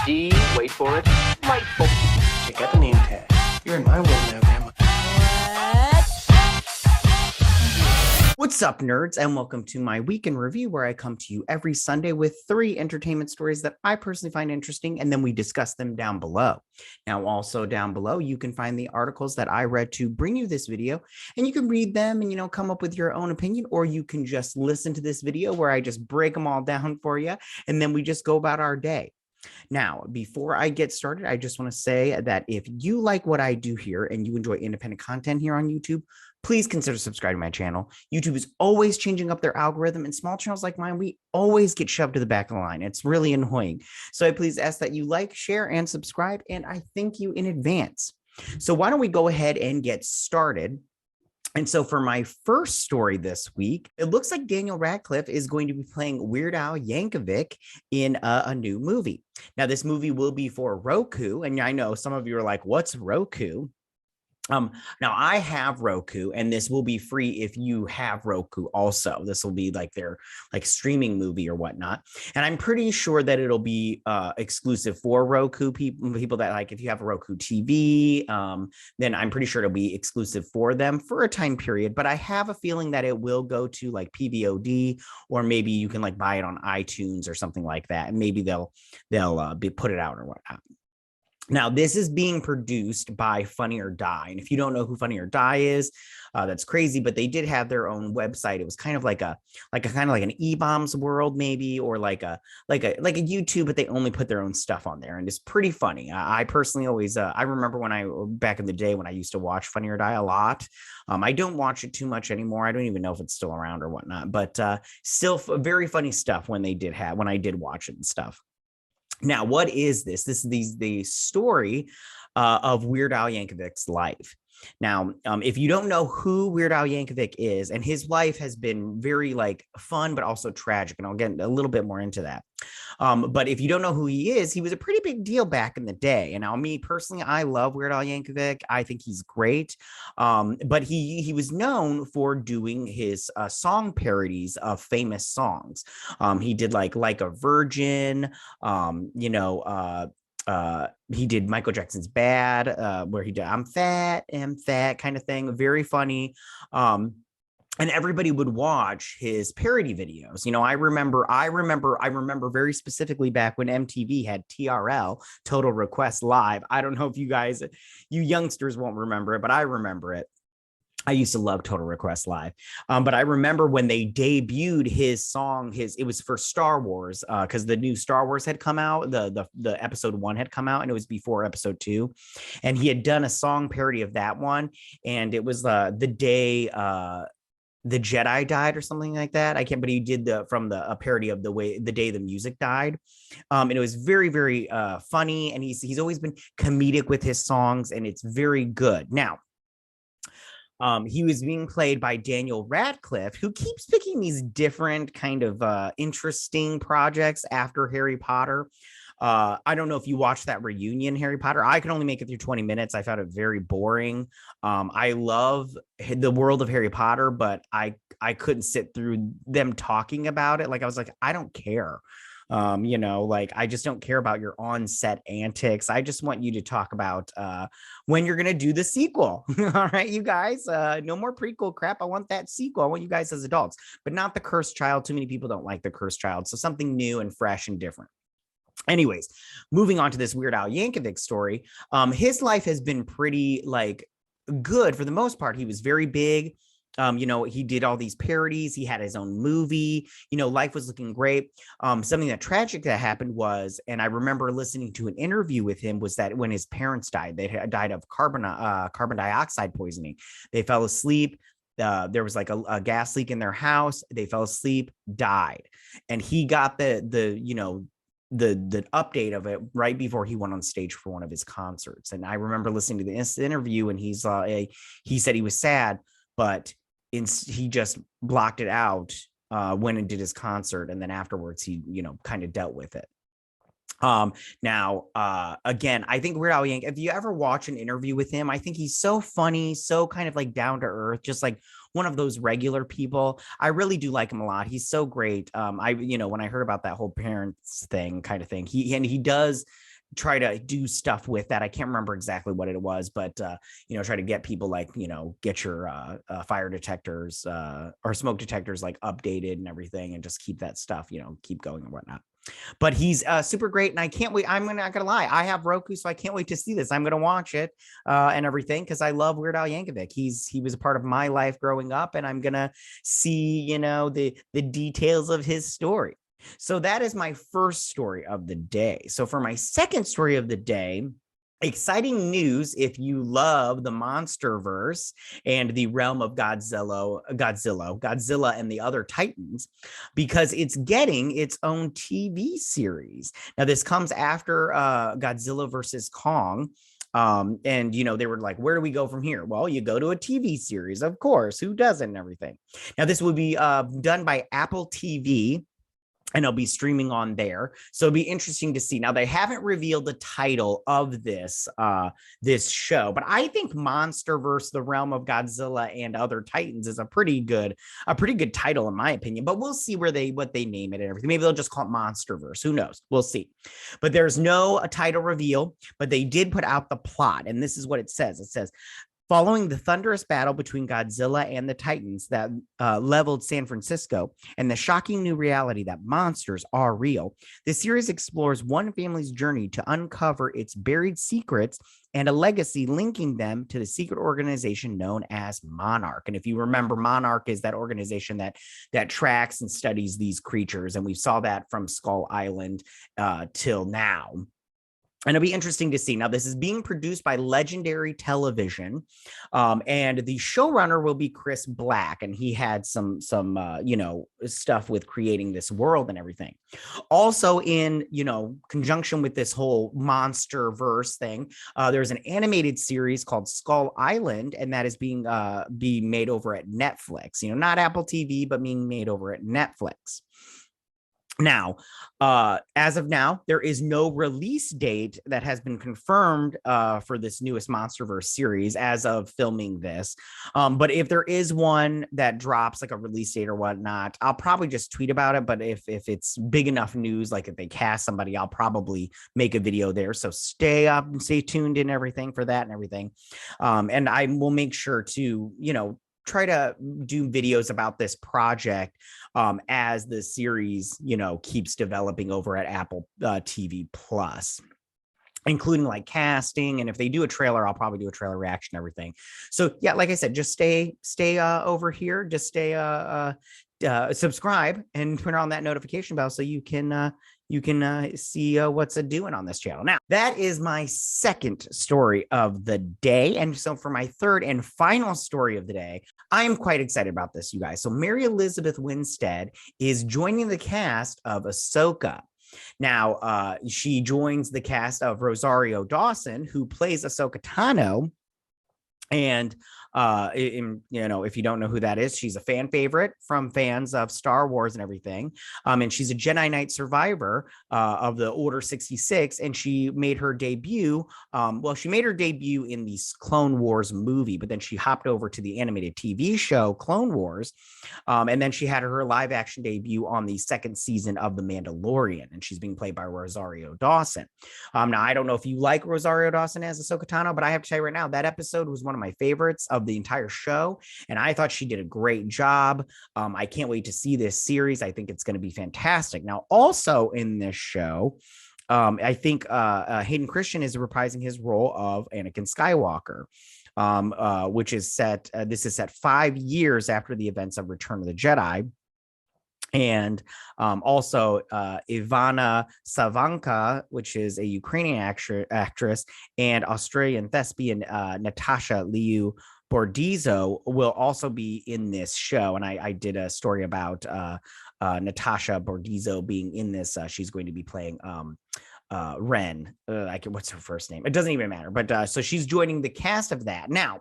D, wait for it, delightful. Check out the name tag. You're in my world now, Grandma. What's up, nerds, and welcome to my week in review, where I come to you every Sunday with 3 entertainment stories that I personally find interesting, and then we discuss them down below. Now, also down below, you can find the articles that I read to bring you this video, and you can read them and, come up with your own opinion, or you can just listen to this video where I just break them all down for you, and then we just go about our day. Now, before I get started, I just want to say that if you like what I do here and you enjoy independent content here on YouTube, please consider subscribing to my channel. YouTube is always changing up their algorithm, and small channels like mine, we always get shoved to the back of the line. It's really annoying. So I please ask that you like, share, and subscribe, and I thank you in advance. So why don't we go ahead and get started? And so for my first story this week, it looks like Daniel Radcliffe is going to be playing Weird Al Yankovic in a new movie. Now, this movie will be for Roku, and I know some of you are like, what's Roku? Now I have Roku, and this will be free if you have Roku also. This will be like their streaming movie or whatnot. And I'm pretty sure that it'll be exclusive for Roku people that if you have a Roku TV, then I'm pretty sure it'll be exclusive for them for a time period. But I have a feeling that it will go to PVOD, or maybe you can buy it on iTunes or something like that. And maybe they'll put it out or whatnot. Now, this is being produced by Funny or Die. And if you don't know who Funny or Die is, that's crazy, but they did have their own website. It was kind of like an E-Bombs world, maybe, or like a YouTube, but they only put their own stuff on there. And it's pretty funny. I personally always, I remember back in the day when I used to watch Funny or Die a lot. I don't watch it too much anymore. I don't even know if it's still around or whatnot, but still very funny stuff when I did watch it and stuff. Now, what is this? This is the story of Weird Al Yankovic's life. Now, if you don't know who Weird Al Yankovic is, and his life has been very fun, but also tragic, and I'll get a little bit more into that. But if you don't know who he is, he was a pretty big deal back in the day. And now, me personally, I love Weird Al Yankovic. I think he's great. But he was known for doing his song parodies of famous songs. He did like a Virgin, he did Michael Jackson's Bad, where he did I'm fat kind of thing. Very funny. And everybody would watch his parody videos. I remember very specifically back when MTV had TRL, Total Request Live. I don't know if you youngsters won't remember it, but I remember it. I used to love Total Request Live. But I remember when they debuted his song, it was for Star Wars, because the new Star Wars had come out, the episode 1 had come out, and it was before episode 2. And he had done a song parody of that one. And it was the day the Jedi died or something like that. But he did a parody of the day the music died. And it was very, very funny. And he's always been comedic with his songs, and it's very good. Now, he was being played by Daniel Radcliffe, who keeps picking these different kind of interesting projects after Harry Potter. I don't know if you watched that reunion, Harry Potter. I could only make it through 20 minutes. I found it very boring. I love the world of Harry Potter, but I couldn't sit through them talking about it. I was like, I don't care. I just don't care about your on-set antics. I just want you to talk about when you're going to do the sequel. All right, you guys, no more prequel crap. I want that sequel. I want you guys as adults, but not the Cursed Child. Too many people don't like the Cursed Child. So something new and fresh and different. Anyways, moving on to this Weird Al Yankovic story. His life has been pretty good for the most part. He was very big. He did all these parodies. He had his own movie. Life was looking great. Something tragic that happened was, and I remember listening to an interview with him, was that when his parents died, they had died of carbon dioxide poisoning. They fell asleep. There was a gas leak in their house. They fell asleep, died, and he got the update of it right before he went on stage for one of his concerts. And I remember listening to this interview, and he said he was sad, but he just blocked it out, went and did his concert, and then afterwards he kind of dealt with it. Now, again, I think Weird Al Yankovic, if you ever watch an interview with him, I think he's so funny, so kind of down to earth, just one of those regular people. I really do like him a lot. He's so great. When I heard about that whole parents thing kind of thing, he does try to do stuff with that. I can't remember exactly what it was, but try to get people like, get your fire detectors or smoke detectors like updated and everything, and just keep that stuff, keep going and whatnot. But he's super great, and I can't wait. I'm not gonna lie, I have Roku, so I can't wait to see this. I'm gonna watch it and everything, because I love Weird Al Yankovic. He was a part of my life growing up, and I'm gonna see the details of his story. So that is my first story of the day. So for my second story of the day, exciting news if you love the Monsterverse and the realm of Godzilla and the other Titans, because it's getting its own TV series. Now, this comes after Godzilla versus Kong. And they were like, where do we go from here? Well, you go to a TV series, of course. Who doesn't, and everything. Now, this will be done by Apple TV, and it'll be streaming on there. So it'll be interesting to see. Now, they haven't revealed the title of this show, but I think Monsterverse, the realm of Godzilla and other Titans, is a pretty good title in my opinion. But we'll see what they name it and everything. Maybe they'll just call it Monsterverse. Who knows? We'll see. But there's no title reveal, but they did put out the plot, and this is what it says. It says, following the thunderous battle between Godzilla and the Titans that leveled San Francisco, and the shocking new reality that monsters are real, the series explores one family's journey to uncover its buried secrets and a legacy linking them to the secret organization known as Monarch. And if you remember, Monarch is that organization that tracks and studies these creatures, and we saw that from Skull Island till now. And it'll be interesting to see. Now, this is being produced by Legendary Television, and the showrunner will be Chris Black, and he had some stuff with creating this world and everything. Also, in conjunction with this whole Monsterverse thing, there's an animated series called Skull Island, and that is being made over at Netflix. Not Apple TV, but being made over at Netflix. Now, as of now, there is no release date that has been confirmed for this newest Monsterverse series as of filming this. But if there is one that drops, like a release date or whatnot, I'll probably just tweet about it. But if it's big enough news, like if they cast somebody, I'll probably make a video there. So stay up and stay tuned in everything for that and everything. And I will make sure to, try to do videos about this project as the series, keeps developing over at Apple TV Plus, including like casting. And if they do a trailer, I'll probably do a trailer reaction, everything. So yeah, like I said, just stay over here, just stay subscribe and turn on that notification bell so you can see what's doing on this channel. Now, that is my second story of the day. And so for my third and final story of the day, I am quite excited about this, you guys. So Mary Elizabeth Winstead is joining the cast of Ahsoka. Now, she joins the cast of Rosario Dawson, who plays Ahsoka Tano. And if you don't know who that is, she's a fan favorite from fans of Star Wars and everything. And she's a Jedi Knight survivor of the Order 66, and she made her debut. She made her debut in the Clone Wars movie, but then she hopped over to the animated TV show Clone Wars, and then she had her live action debut on the second season of The Mandalorian, and she's being played by Rosario Dawson. Now, I don't know if you like Rosario Dawson as Ahsoka Tano, but I have to tell you right now, that episode was one of my favorites of the entire show, and I thought she did a great job. I can't wait to see this series. I think it's going to be fantastic. Now, also in this show, I think Hayden Christensen is reprising his role of Anakin Skywalker, which is set. This is set 5 years after the events of Return of the Jedi. And also Ivana Savanka, which is a Ukrainian actress, and Australian thespian Natasha Liu Bordizzo will also be in this show. And I did a story about Natasha Bordizzo being in this. She's going to be playing Ren. What's her first name? It doesn't even matter. But so she's joining the cast of that. Now,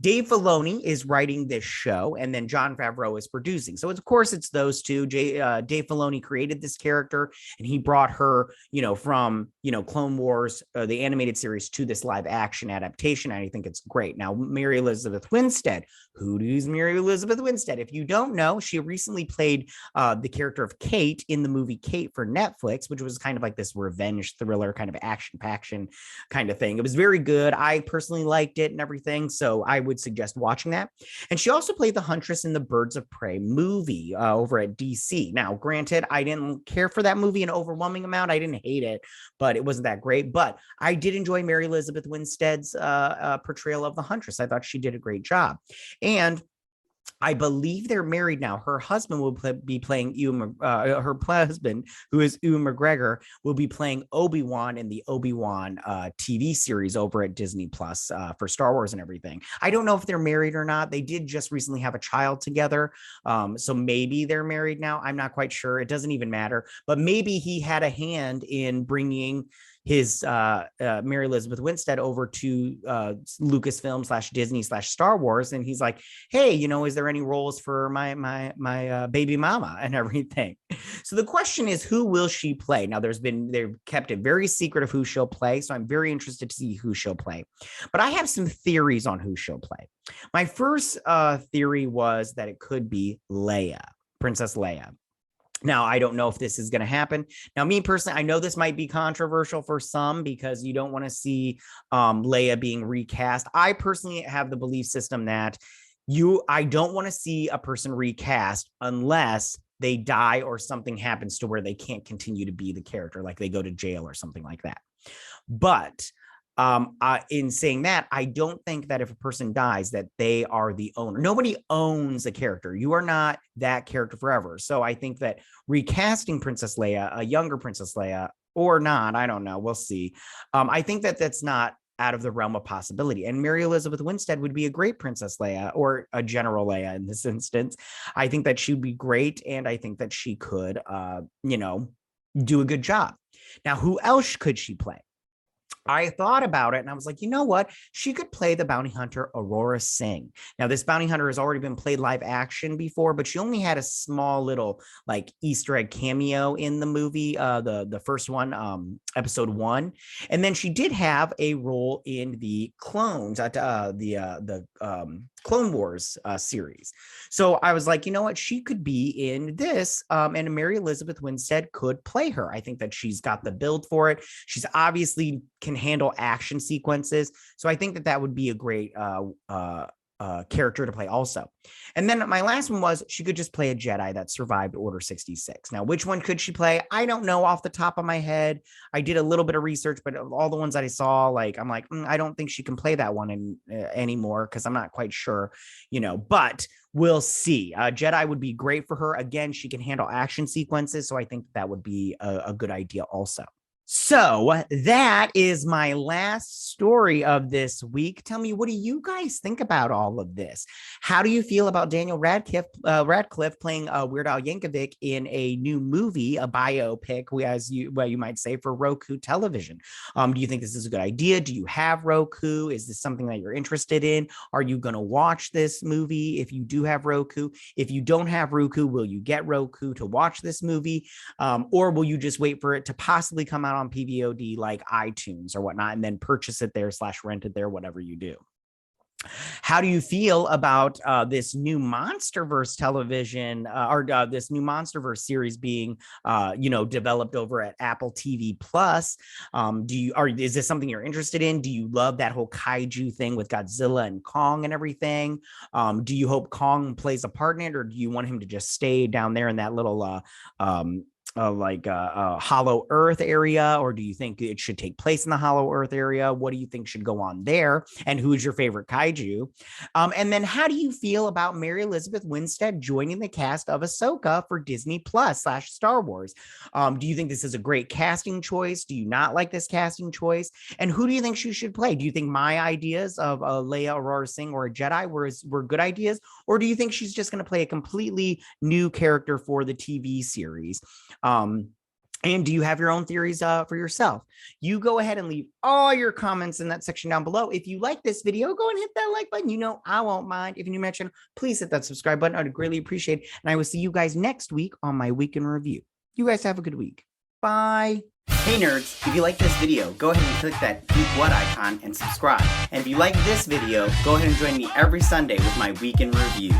Dave Filoni is writing this show, and then Jon Favreau is producing. So, of course, it's those two. Dave Filoni created this character, and he brought her, from, Clone Wars, the animated series, to this live action adaptation. And I think it's great. Now, Mary Elizabeth Winstead. Who is Mary Elizabeth Winstead? If you don't know, she recently played the character of Kate in the movie Kate for Netflix, which was kind of like this revenge thriller kind of action kind of thing. It was very good. I personally liked it and everything, so I would suggest watching that. And she also played the Huntress in the Birds of Prey movie over at DC. Now, granted, I didn't care for that movie an overwhelming amount. I didn't hate it, but it wasn't that great. But I did enjoy Mary Elizabeth Winstead's portrayal of the Huntress. I thought she did a great job. And I believe they're married now. Her husband will be playing her husband, who is Ewan McGregor, will be playing Obi-Wan in the Obi-Wan TV series over at Disney Plus for Star Wars and everything. I don't know if they're married or not. They did just recently have a child together. So maybe they're married now. I'm not quite sure. It doesn't even matter. But maybe he had a hand in bringing his Mary Elizabeth Winstead over to Lucasfilm / Disney / Star Wars, and he's like, "Hey, is there any roles for my baby mama and everything?" So the question is, who will she play? Now, they've kept it very secret of who she'll play, so I'm very interested to see who she'll play. But I have some theories on who she'll play. My first theory was that it could be Leia, Princess Leia. Now, I don't know if this is going to happen. Now, me personally, I know this might be controversial for some because you don't want to see Leia being recast. I personally have the belief system that I don't want to see a person recast unless they die or something happens to where they can't continue to be the character, like they go to jail or something like that. But in saying that, I don't think that if a person dies that they are the owner. Nobody owns a character. You are not that character forever. So I think that recasting Princess Leia, a younger Princess Leia, or not, I don't know. We'll see. I think that that's not out of the realm of possibility. And Mary Elizabeth Winstead would be a great Princess Leia, or a General Leia in this instance. I think that she'd be great. And I think that she could, do a good job. Now, who else could she play? I thought about it and I was like, you know what? She could play the bounty hunter Aurora Singh. Now, this bounty hunter has already been played live action before, but she only had a small little like Easter egg cameo in the movie, the first one, episode 1. And then she did have a role in the Clones at the Clone Wars series. So I was like, you know what? She could be in this, and Mary Elizabeth Winstead could play her. I think that she's got the build for it. She's obviously can handle action sequences. So I think that that would be a great character to play also. And then my last one was she could just play a Jedi that survived Order 66. Now, which one could she play? I don't know off the top of my head. I did a little bit of research, but of all the ones that I saw, I'm like, I don't think she can play that one anymore because I'm not quite sure, but we'll see. Jedi would be great for her. Again, she can handle action sequences. So I think that would be a good idea also. So that is my last story of this week. Tell me, what do you guys think about all of this? How do you feel about Daniel Radcliffe playing Weird Al Yankovic in a new movie, a biopic, as you might say, for Roku television? Do you think this is a good idea? Do you have Roku? Is this something that you're interested in? Are you going to watch this movie if you do have Roku? If you don't have Roku, will you get Roku to watch this movie? Or will you just wait for it to possibly come out on PVOD like iTunes or whatnot, and then purchase it there / rent it there, whatever you do? How do you feel about this new Monsterverse television or this new Monsterverse series being, developed over at Apple TV Plus? Is this something you're interested in? Do you love that whole kaiju thing with Godzilla and Kong and everything? Do you hope Kong plays a part in it, or do you want him to just stay down there in that little Hollow Earth area, or do you think it should take place in the Hollow Earth area? What do you think should go on there? And who is your favorite kaiju? And then how do you feel about Mary Elizabeth Winstead joining the cast of Ahsoka for Disney Plus / Star Wars? Do you think this is a great casting choice? Do you not like this casting choice? And who do you think she should play? Do you think my ideas of Leia, Aurora Singh, or a Jedi were good ideas? Or do you think she's just going to play a completely new character for the TV series? And do you have your own theories for yourself? You go ahead and leave all your comments in that section down below. If you like this video, go and hit that like button. You know I won't mind. If you're new to my channel, please hit that subscribe button. I'd greatly appreciate it. And I will see you guys next week on my week in review. You guys have a good week. Bye. Hey nerds, if you like this video, go ahead and click that Geek What icon and subscribe. And if you like this video, go ahead and join me every Sunday with my week in review.